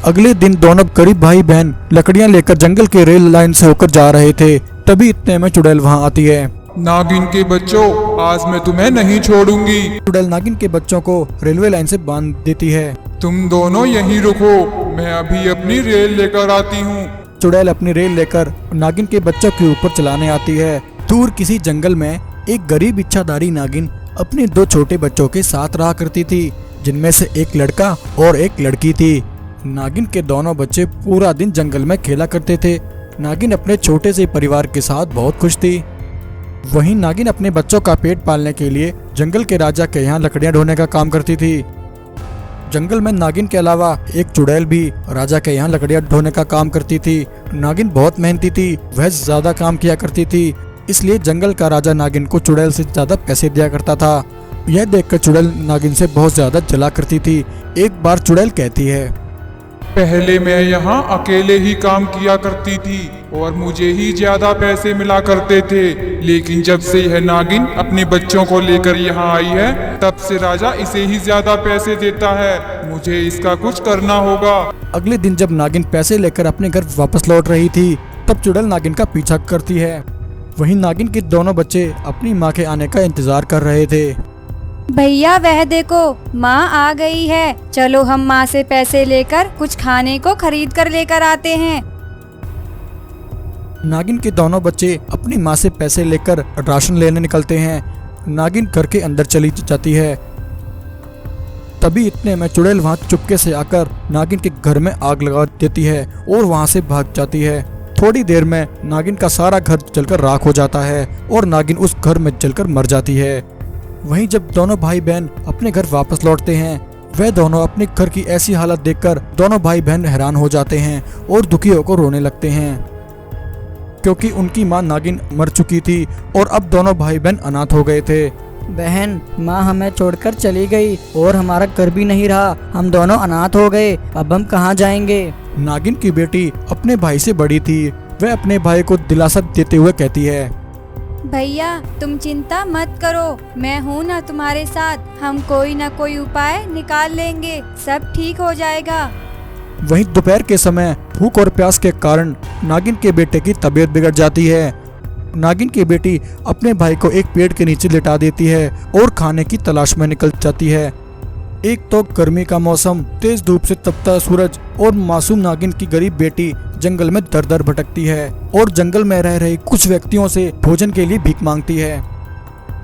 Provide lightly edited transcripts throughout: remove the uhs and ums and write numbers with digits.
अगले दिन दोनों गरीब भाई बहन लकड़ियां लेकर जंगल के रेल लाइन से होकर जा रहे थे। तभी इतने में चुड़ैल वहां आती है। नागिन के बच्चों, आज मैं तुम्हें नहीं छोड़ूंगी। चुड़ैल नागिन के बच्चों को रेलवे लाइन से बांध देती है। तुम दोनों यहीं रुको, मैं अभी अपनी रेल लेकर आती हूँ। चुड़ैल अपनी रेल लेकर नागिन के बच्चों के ऊपर चलाने आती है। दूर किसी जंगल में एक गरीब इच्छाधारी नागिन अपने दो छोटे बच्चों के साथ रहा करती थी, जिनमें से एक लड़का और एक लड़की थी। नागिन के दोनों बच्चे पूरा दिन जंगल में खेला करते थे। नागिन अपने छोटे से परिवार के साथ बहुत खुश थी। वहीं नागिन अपने बच्चों का पेट पालने के लिए जंगल के राजा के यहाँ लकड़ियां ढोने का काम करती थी। जंगल में नागिन के अलावा एक चुड़ैल भी राजा के यहाँ लकड़ियां ढोने का काम करती थी। नागिन बहुत मेहनती थी, वह ज्यादा काम किया करती थी, इसलिए जंगल का राजा नागिन को चुड़ैल से ज्यादा पैसे दिया करता था। यह देखकर चुड़ैल नागिन से बहुत ज्यादा जला करती थी। एक बार चुड़ैल कहती है, पहले मैं यहाँ अकेले ही काम किया करती थी और मुझे ही ज्यादा पैसे मिला करते थे, लेकिन जब से यह नागिन अपने बच्चों को लेकर यहाँ आई है, तब से राजा इसे ही ज्यादा पैसे देता है। मुझे इसका कुछ करना होगा। अगले दिन जब नागिन पैसे लेकर अपने घर वापस लौट रही थी, तब चुड़ैल नागिन का पीछा करती है। वहीं नागिन के दोनों बच्चे अपनी माँ के आने का इंतजार कर रहे थे। भैया वह देखो, माँ आ गई है, चलो हम माँ से पैसे लेकर कुछ खाने को खरीद कर लेकर आते हैं। नागिन के दोनों बच्चे अपनी माँ से पैसे लेकर राशन लेने निकलते हैं। नागिन घर के अंदर चली जाती है। तभी इतने में चुड़ैल वहाँ चुपके से आकर नागिन के घर में आग लगा देती है और वहाँ से भाग जाती है। थोड़ी देर में नागिन का सारा घर जलकर राख हो जाता है और नागिन उस घर में जलकर मर जाती है। वहीं जब दोनों भाई बहन अपने घर वापस लौटते हैं, वह दोनों अपने घर की ऐसी हालत देखकर दोनों भाई बहन हैरान हो जाते हैं और दुखी होकर रोने लगते हैं, क्योंकि उनकी माँ नागिन मर चुकी थी और अब दोनों भाई बहन अनाथ हो गए थे। बहन, माँ हमें छोड़कर चली गई और हमारा घर भी नहीं रहा, हम दोनों अनाथ हो गए, अब हम कहाँ जाएंगे। नागिन की बेटी अपने भाई से बड़ी थी। वह अपने भाई को दिलासा देते हुए कहती है, भैया तुम चिंता मत करो, मैं हूँ ना तुम्हारे साथ, हम कोई ना कोई उपाय निकाल लेंगे, सब ठीक हो जाएगा। वहीं दोपहर के समय भूख और प्यास के कारण नागिन के बेटे की तबीयत बिगड़ जाती है। नागिन की बेटी अपने भाई को एक पेड़ के नीचे लिटा देती है और खाने की तलाश में निकल जाती है। एक तो गर्मी का मौसम, तेज धूप से तपता सूरज और मासूम नागिन की गरीब बेटी जंगल में दर दर भटकती है और जंगल में रह रहे कुछ व्यक्तियों से भोजन के लिए भीख मांगती है।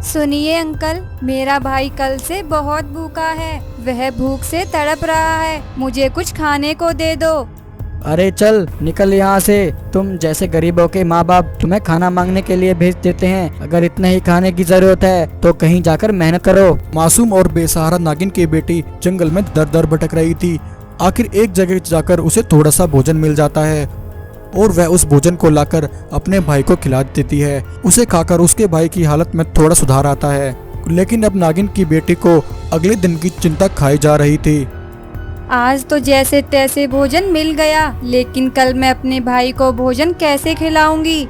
सुनिए अंकल, मेरा भाई कल से बहुत भूखा है, वह भूख से तड़प रहा है, मुझे कुछ खाने को दे दो। अरे चल निकल यहाँ से, तुम जैसे गरीबों के माँ बाप तुम्हें खाना मांगने के लिए भेज देते हैं, अगर इतना ही खाने की जरूरत है तो कहीं जाकर मेहनत करो। मासूम और बेसहारा नागिन की बेटी जंगल में दर दर भटक रही थी। आखिर एक जगह जाकर उसे थोड़ा सा भोजन मिल जाता है और वह उस भोजन को लाकर अपने भाई को खिला देती है। उसे खाकर उसके भाई की हालत में थोड़ा सुधार आता है, लेकिन अब नागिन की बेटी को अगले दिन की चिंता खाई जा रही थी। आज तो जैसे तैसे भोजन मिल गया, लेकिन कल मैं अपने भाई को भोजन कैसे खिलाऊंगी।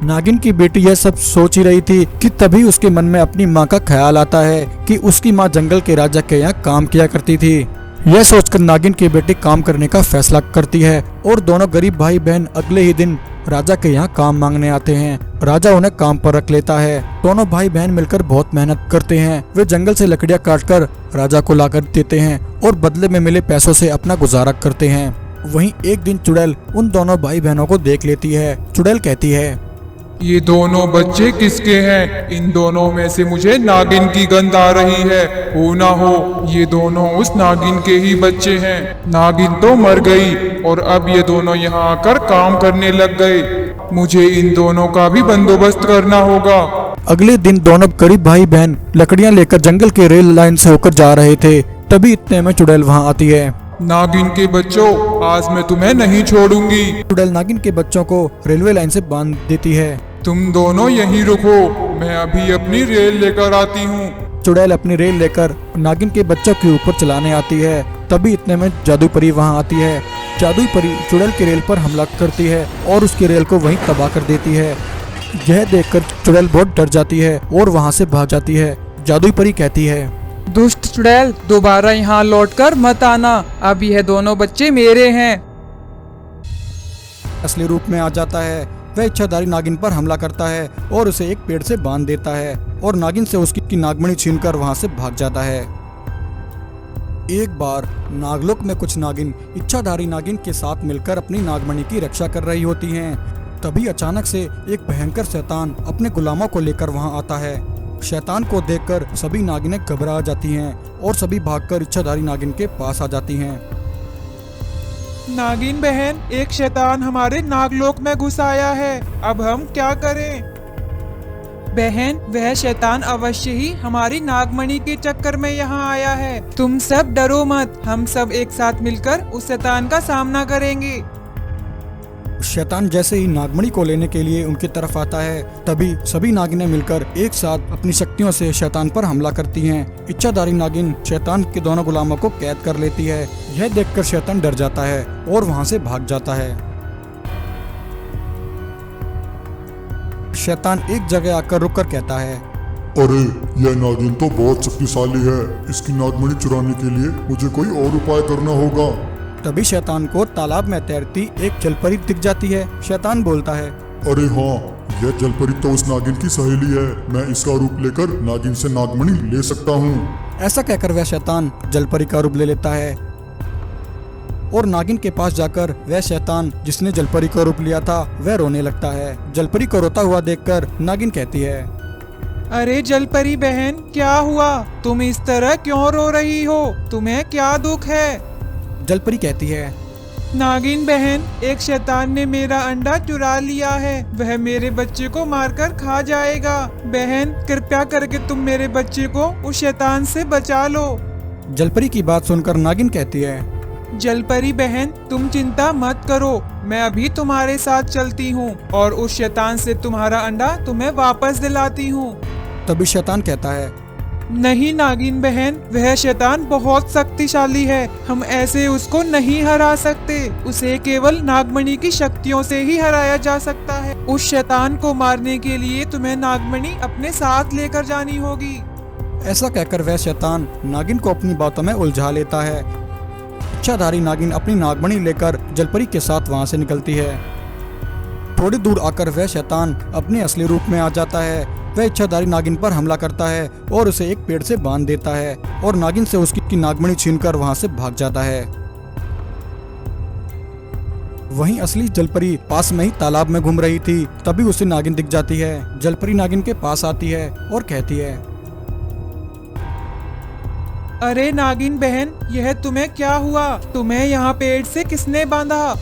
नागिन की बेटी यह सब सोच ही रही थी कि तभी उसके मन में अपनी माँ का ख्याल आता है कि उसकी माँ जंगल के राजा के यहाँ काम किया करती थी। यह सोचकर नागिन की बेटी काम करने का फैसला करती है और दोनों गरीब भाई बहन अगले ही दिन राजा के यहाँ काम मांगने आते हैं। राजा उन्हें काम पर रख लेता है। दोनों भाई बहन मिलकर बहुत मेहनत करते हैं। वे जंगल से लकड़ियाँ काटकर राजा को लाकर देते हैं और बदले में मिले पैसों से अपना गुजारा करते हैं। वहीं एक दिन चुड़ैल उन दोनों भाई बहनों को देख लेती है। चुड़ैल कहती है, ये दोनों बच्चे किसके हैं? इन दोनों में से मुझे नागिन की गंध आ रही है। हो ना हो ये दोनों उस नागिन के ही बच्चे हैं। नागिन तो मर गई और अब ये दोनों यहाँ आकर काम करने लग गए। मुझे इन दोनों का भी बंदोबस्त करना होगा। अगले दिन दोनों गरीब भाई बहन लकड़ियाँ लेकर जंगल के रेल लाइन से होकर जा रहे थे। तभी इतने में चुड़ैल वहाँ आती है। नागिन के बच्चों, आज मैं तुम्हें नहीं छोड़ूंगी। चुड़ैल नागिन के बच्चों को रेलवे लाइन से बांध देती है। तुम दोनों यहीं रुको, मैं अभी अपनी रेल लेकर आती हूँ। चुड़ैल अपनी रेल लेकर नागिन के बच्चों के ऊपर चलाने आती है। तभी इतने में जादू परी वहाँ आती है। जादू परी चुड़ैल की रेल पर हमला करती है और उसकी रेल को वहीं तबाह कर देती है। यह देखकर चुड़ैल बहुत डर जाती है और वहाँ से भाग जाती है। जादू परी कहती है, दुष्ट चुड़ैल, दोबारा यहाँ लौटकर मत आना। अब यह दोनों बच्चे मेरे हैं। असली रूप में आ जाता है। वह इच्छाधारी नागिन पर हमला करता है और उसे एक पेड़ से बांध देता है और नागिन से उसकी नागमणि छीनकर वहां से भाग जाता है। एक बार नागलोक में कुछ नागिन इच्छाधारी नागिन के साथ मिलकर अपनी नागमणि की रक्षा कर रही होती हैं। तभी अचानक से एक भयंकर शैतान अपने गुलामों को लेकर वहां आता है। शैतान को देखकर सभी नागिनें घबरा जाती हैं और सभी भागकर इच्छाधारी नागिन के पास आ जाती हैं। नागिन बहन, एक शैतान हमारे नागलोक में घुस आया है। अब हम क्या करें? बहन, वह शैतान अवश्य ही हमारी नागमणि के चक्कर में यहाँ आया है। तुम सब डरो मत, हम सब एक साथ मिलकर उस शैतान का सामना करेंगे। शैतान जैसे ही नागमणि को लेने के लिए उनकी तरफ आता है, तभी सभी नागिनें मिलकर एक साथ अपनी शक्तियों से शैतान पर हमला करती हैं। इच्छाधारी नागिन शैतान के दोनों गुलामों को कैद कर लेती है। यह देखकर शैतान डर जाता है और वहां से भाग जाता है। शैतान एक जगह आकर रुककर कहता है, अरे यह नागिन तो बहुत शक्तिशाली है। इसकी नागमणि चुराने के लिए मुझे कोई और उपाय करना होगा। तभी शैतान को तालाब में तैरती एक जलपरी दिख जाती है। शैतान बोलता है, अरे हाँ, यह जलपरी तो उस नागिन की सहेली है। मैं इसका रूप लेकर नागिन से नागमणि ले सकता हूँ। ऐसा कहकर वह शैतान जलपरी का रूप ले लेता है और नागिन के पास जाकर वह शैतान जिसने जलपरी का रूप लिया था वह रोने लगता है। जलपरी को रोता हुआ देखकर नागिन कहती है, अरे जलपरी बहन, क्या हुआ? तुम इस तरह क्यों रो रही हो? तुम्हें क्या दुख है? जलपरी कहती है, नागिन बहन, एक शैतान ने मेरा अंडा चुरा लिया है। वह मेरे बच्चे को मारकर खा जाएगा। बहन, कृपया करके तुम मेरे बच्चे को उस शैतान से बचा लो। जलपरी की बात सुनकर नागिन कहती है, जलपरी बहन, तुम चिंता मत करो। मैं अभी तुम्हारे साथ चलती हूँ और उस शैतान से तुम्हारा अंडा तुम्हें वापस दिलाती हूँ। तभी शैतान कहता है, नहीं नागिन बहन, वह शैतान बहुत शक्तिशाली है। हम ऐसे उसको नहीं हरा सकते। उसे केवल नागमणि की शक्तियों से ही हराया जा सकता है। उस शैतान को मारने के लिए तुम्हें नागमणि अपने साथ लेकर जानी होगी। ऐसा कहकर वह शैतान नागिन को अपनी बातों में उलझा लेता है। इच्छाधारी नागिन अपनी नागमणि लेकर जलपरी के साथ वहां से निकलती है। थोड़ी दूर आकर वह शैतान अपने असली रूप में आ जाता है। वह इच्छाधारी नागिन पर हमला करता है और उसे एक पेड़ से बांध देता है और नागिन से उसकी नागमणि छीनकर वहां से भाग जाता है। वहीं असली जलपरी पास में ही तालाब में घूम रही थी। तभी उसे नागिन दिख जाती है। जलपरी नागिन के पास आती है और कहती है, अरे नागिन बहन, यह तुम्हें क्या हुआ? तुम्हें यहाँ पेड़ से किसने बांधा?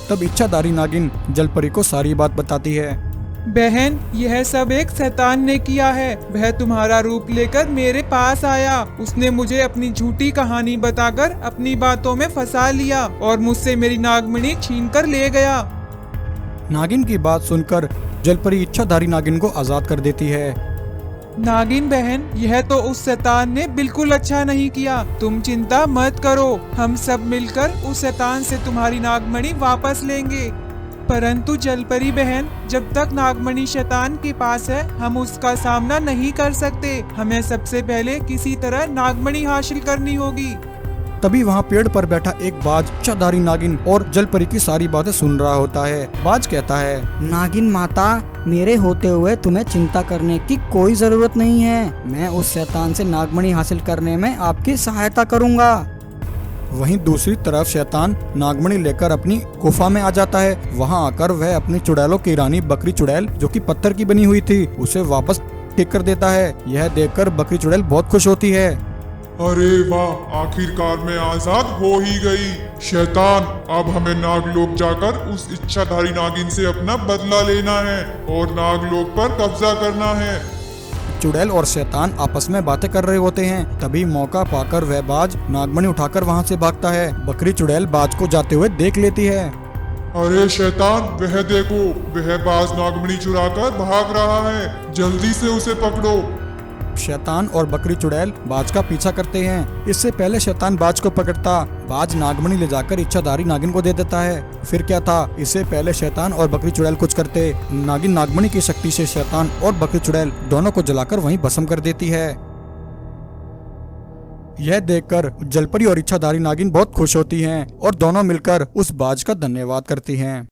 तब इच्छाधारी नागिन जलपरी को सारी बात बताती है। बहन, यह सब एक शैतान ने किया है। वह तुम्हारा रूप लेकर मेरे पास आया। उसने मुझे अपनी झूठी कहानी बताकर अपनी बातों में फंसा लिया और मुझसे मेरी नागमणि छीन कर ले गया। नागिन की बात सुनकर जलपरी इच्छाधारी नागिन को आजाद कर देती है। नागिन बहन, यह तो उस शैतान ने बिल्कुल अच्छा नहीं किया। तुम चिंता मत करो, हम सब मिलकर उस शैतान से तुम्हारी नागमणि वापस लेंगे। परंतु जलपरी बहन, जब तक नागमणि शैतान के पास है, हम उसका सामना नहीं कर सकते। हमें सबसे पहले किसी तरह नागमणि हासिल करनी होगी। तभी वहाँ पेड़ पर बैठा एक बाज इच्छाधारी नागिन और जलपरी की सारी बातें सुन रहा होता है। बाज कहता है, नागिन माता, मेरे होते हुए तुम्हें चिंता करने की कोई जरूरत नहीं है। मैं उस शैतान से नागमणि हासिल करने में आपकी सहायता करूंगा। वहीं दूसरी तरफ शैतान नागमणि लेकर अपनी गुफा में आ जाता है। वहां आकर वह अपनी चुड़ैलों की रानी बकरी चुड़ैल, जो कि पत्थर की बनी हुई थी, उसे वापस ठीक कर देता है। यह देखकर बकरी चुड़ैल बहुत खुश होती है। अरे वाह, आखिरकार मैं आजाद हो ही गई। शैतान, अब हमें नागलोक जाकर उस इच्छाधारी नागिन से अपना बदला लेना है और नागलोक पर कब्जा करना है। चुड़ैल और शैतान आपस में बातें कर रहे होते हैं। तभी मौका पाकर वह बाज नागमणि उठाकर वहां से भागता है। बकरी चुड़ैल बाज को जाते हुए देख लेती है। अरे शैतान, वह देखो, वह बाज नागमणि चुराकर भाग रहा है। जल्दी से उसे पकड़ो। शैतान और बकरी चुड़ैल बाज का पीछा करते हैं। इससे पहले शैतान बाज को पकड़ता, बाज नागमणि ले जाकर इच्छाधारी नागिन को दे देता है। फिर क्या था, इससे पहले शैतान और बकरी चुड़ैल कुछ करते। नागिन नागमणि की शक्ति से शैतान और बकरी चुड़ैल दोनों को जलाकर वहीं भस्म कर देती है। यह देखकर जलपरी और इच्छाधारी नागिन बहुत खुश होती हैं और दोनों मिलकर उस बाज का धन्यवाद करती हैं।